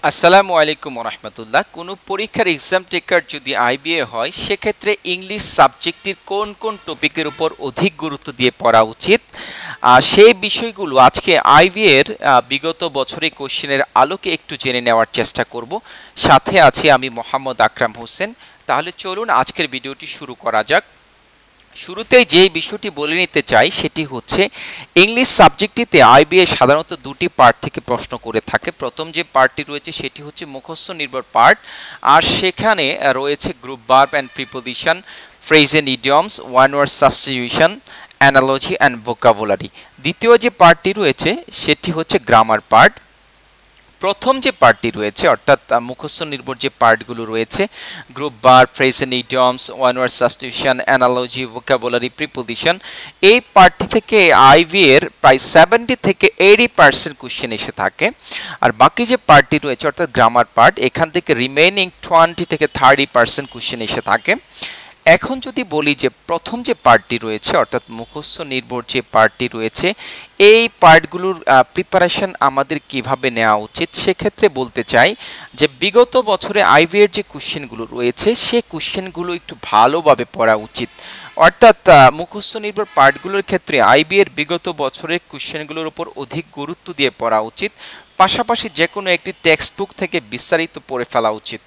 আসসালামু আলাইকুম রহমতুল্লাহ। কোনো পরীক্ষার এক্সাম টেকার যদি আইবিএ হয় সেক্ষেত্রে ইংলিশ সাবজেক্টের কোন কোন টপিকের উপর অধিক গুরুত্ব দিয়ে পড়া উচিত, সেই বিষয়গুলো আজকে আইবিএর বিগত বছরের কোশ্চেনের আলোকে একটু জেনে নেওয়ার চেষ্টা করব। সাথে আছি আমি মোহাম্মদ আকরাম হোসেন। তাহলে চলুন আজকের ভিডিওটি শুরু করা যাক। শুরুতেই যে বিষয়টি বলে নিতে চাই সেটি হচ্ছে ইংলিশ সাবজেক্টটিতে আইবিএ সাধারণত দুটি পার্ট থেকে প্রশ্ন করে থাকে। প্রথম যে পার্টটি রয়েছে সেটি হচ্ছে মুখস্থ নির্ভর পার্ট, আর সেখানে রয়েছে group verb and preposition, phrase and idioms, one word substitution, analogy and vocabulary. দ্বিতীয় যে পার্টটি রয়েছে সেটি হচ্ছে গ্রামার পার্ট। প্রথম যে পার্টটি রয়েছে অর্থাৎ মুখস্থ নির্ভর যে পার্টগুলো রয়েছে group verb, phrase and idioms, one word substitution, analogy, vocabulary, preposition, এই পার্টটি থেকে আইভি এর প্রায় 70 থেকে 80% কোশ্চেন এসে থাকে। আর বাকি যে পার্টটি রয়েছে অর্থাৎ গ্রামার পার্ট, এখান থেকে রিমেইনিং 20 থেকে 30% কোশ্চেন এসে থাকে। এখন যদি বলি যে প্রথম যে পার্টটি রয়েছে অর্থাৎ মুখস্থ নির্ভর যে পার্টটি রয়েছে এই পার্টগুলোর প্রিপারেশন আমাদের কিভাবে নেওয়া উচিত, সেক্ষেত্রে বলতে চাই যে বিগত বছরে আইভি এর যে কোশ্চেনগুলো রয়েছে সেই কোশ্চেনগুলো একটু ভালোভাবে পড়া উচিত। অর্থাৎ মুখস্থ নির্ভর পার্টগুলোর ক্ষেত্রে আইবি এর বিগত বছরের কোশ্চেনগুলোর উপর অধিক গুরুত্ব দিয়ে পড়া উচিত, পাশাপাশি যে কোনো একটি টেক্সট বুক থেকে বিস্তারিত পড়ে ফেলা উচিত।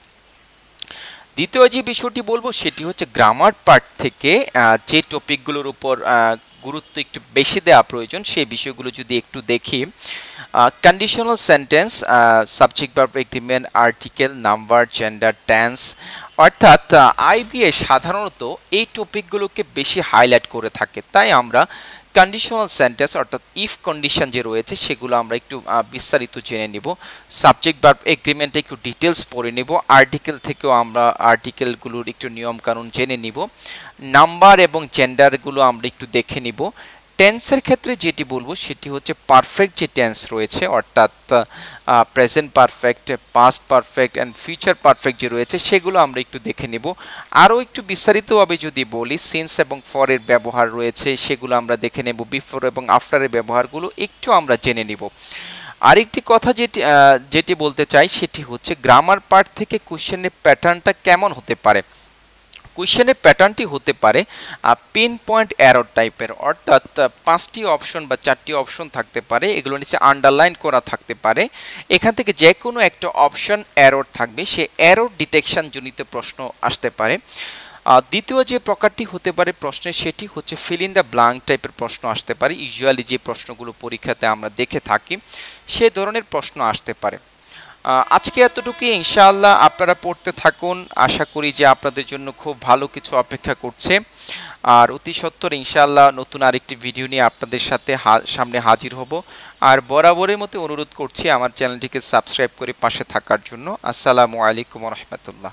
দ্বিতীয় যে বিষয়টি বলবো সেটি হচ্ছে গ্রামার পার্ট থেকে যে টপিকগুলোর উপর গুরুত্ব একটু বেশি দেওয়া প্রয়োজন সেই বিষয়গুলো যদি একটু দেখি, conditional sentence, subject verb agreement, article, number, gender, tense, অর্থাৎ আইবিএ সাধারণত এই টপিকগুলোকে বেশি হাইলাইট করে থাকে। তাই আমরা কন্ডিশনাল সেন্টেন্স অর্থাৎ ইফ কন্ডিশন যে রয়েছে সেগুলো আমরা একটু বিস্তারিত জেনে নিব। সাবজেক্ট ভার্ব এগ্রিমেন্টে একটু ডিটেলস পড়ে নেব। আর্টিকেল থেকেও আমরা আর্টিকেলগুলোর একটু নিয়মকানুন জেনে নিব। নাম্বার এবং জেন্ডারগুলো আমরা একটু দেখে নিব। টেন্সের ক্ষেত্রে যেটি বলবো সেটি হচ্ছে পারফেক্ট যে টেন্স রয়েছে অর্থাৎ present perfect, past perfect and future perfect যে রয়েছে সেগুলো আমরা একটু দেখে নেব। আরও একটু বিস্তারিতভাবে যদি বলি সিন্স এবং ফরের ব্যবহার রয়েছে সেগুলো আমরা দেখে নেব। বিফোর এবং আফটারের ব্যবহারগুলো একটু আমরা জেনে নিব। আরেকটি কথা যেটি বলতে চাই সেটি হচ্ছে গ্রামার পার্ট থেকে কোশ্চেনের প্যাটার্নটা কেমন হতে পারে। কোশ্চেনের প্যাটার্নটি হতে পারে পিন পয়েন্ট অ্যারো টাইপের, অর্থাৎ 5টি অপশন বা 4টি অপশন থাকতে পারে, এগুলো নিচে আন্ডারলাইন করা থাকতে পারে। এখান থেকে যে কোনো একটা অপশন অ্যারোর থাকবে, সে অ্যারো ডিটেকশন জনিত প্রশ্ন আসতে পারে। দ্বিতীয় যে প্রকারটি হতে পারে প্রশ্নের সেটি হচ্ছে ফিল ইন দ্য ব্ল্যাঙ্ক টাইপের প্রশ্ন আসতে পারে। ইউজুয়ালি যে প্রশ্নগুলো পরীক্ষাতে আমরা দেখে থাকি সে ধরনের প্রশ্ন আসতে পারে। আজকে এতটুকুই, ইনশাআল্লাহ আপনারা পড়তে থাকুন। আশা করি যে আপনাদের জন্য খুব ভালো কিছু অপেক্ষা করছে। আর অতি সত্বর ইনশাআল্লাহ নতুন আরেকটি ভিডিও নিয়ে আপনাদের সাথে সামনে হাজির হব। আর বরাবরের মতো অনুরোধ করছি আমার চ্যানেলটিকে সাবস্ক্রাইব করে পাশে থাকার জন্য। আসসালামু আলাইকুম রহমতুল্লাহ।